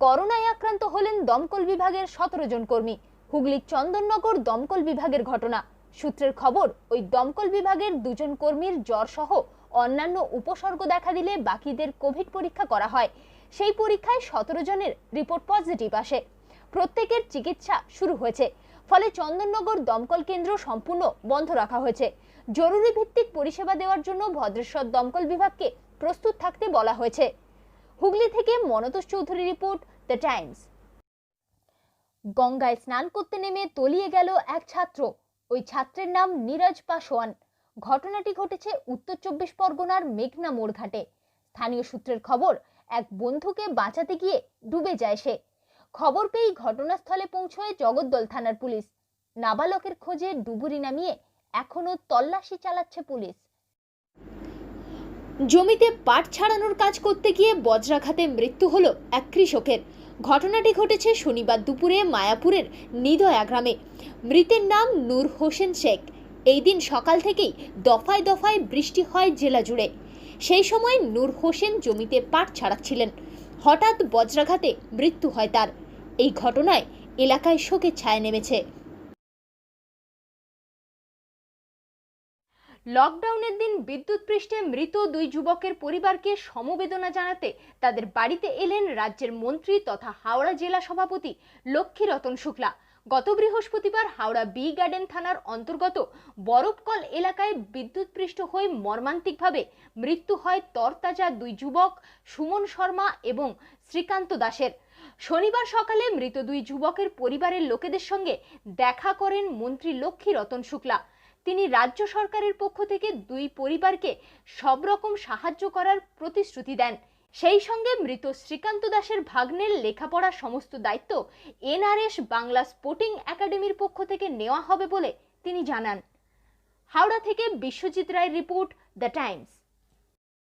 করোনায় আক্রান্ত হলেন দমকল বিভাগের 17 জন কর্মী। হুগলির চন্দননগর দমকল বিভাগের ঘটনা। সূত্রের খবর, ওই দমকল বিভাগের 2 জন কর্মীর জ্বর সহ অন্যান্য উপসর্গ দেখা দিলে বাকিদের কোভিড পরীক্ষা করা হয়। সেই পরীক্ষায় 17 জনের রিপোর্ট পজিটিভ আসে। প্রত্যেকের চিকিৎসা শুরু হয়েছে। ফলে চন্দননগর দমকল কেন্দ্র সম্পূর্ণ বন্ধ রাখা হয়েছে। জরুরি ভিত্তিক পরিষেবা দেওয়ার জন্য ভদ্রেশ্বর দমকল বিভাগকে প্রস্তুত থাকতে বলা হয়েছে। হুগলি থেকে Manatosh Chowdhury report, the Times. গঙ্গায় স্নান করতে নেমে তলিয়ে গেল এক ছাত্র। ওই ছাত্রের নাম নীরজ পাসওয়ান। ঘটনাটি ঘটেছে উত্তর 24 পরগনার মেঘনা মোড় ঘাটে। স্থানীয় সূত্রের খবর, এক বন্ধুকে বাঁচাতে গিয়ে ডুবে যায় সে। খবর পেয়ে ঘটনাস্থলে পৌঁছয় জগদ্দল থানার পুলিশ। নাবালকের খোঁজে ডুবুরি নামিয়ে এখনো তল্লাশি চালাচ্ছে পুলিশ। জমিতে পাট ছাড়ানোর কাজ করতে গিয়ে বজ্রাঘাতে মৃত্যু হলো এক কৃষকের। ঘটনাটি ঘটেছে শনিবার দুপুরে মায়াপুরের নিদয়া গ্রামে। মৃতের নাম নূর হোসেন শেখ। এই দিন সকাল থেকেই দফায় দফায় বৃষ্টি হয় জেলা জুড়ে। সেই সময় নূর হোসেন জমিতে পাট ছাড়াচ্ছিলেন। হঠাৎ বজ্রাঘাতে মৃত্যু হয় তার। এই ঘটনায় এলাকায় শোকের ছায়া নেমেছে। লকডাউনের দিন বিদ্যুৎপৃষ্ঠে মৃত 2 যুবকের পরিবারকে সমবেদনা জানাতে তাদের বাড়িতে এলেন রাজ্যের মন্ত্রী তথা হাওড়া জেলা সভাপতি লক্ষ্মীরতন শুক্লা। গত বৃহস্পতিবার হাওড়া বি গার্ডেন থানার অন্তর্গত বরফকল এলাকায় বিদ্যুৎপৃষ্ট হয়ে মর্মান্তিকভাবে মৃত্যু হয় তরতাজা 2 যুবক সুমন শর্মা এবং শ্রীকান্ত দাসের। শনিবার সকালে মৃত 2 যুবকের পরিবারের লোকেদের সঙ্গে দেখা করেন মন্ত্রী লক্ষ্মীরতন শুক্লা। তিনি রাজ্য সরকারের পক্ষ থেকে 2 পরিবারকে সব রকম সাহায্য করার প্রতিশ্রুতি দেন। সেই সঙ্গে মৃত শ্রীকান্ত দাসের ভাগ্নের লেখাপড়ার সমস্ত দায়িত্ব এনআরএস বাংলা স্পোর্টিং একাডেমির পক্ষ থেকে নেওয়া হবে বলে তিনি জানান। হাওড়া থেকে বিশ্বজিৎ রায়ের রিপোর্ট, দ্য টাইমস।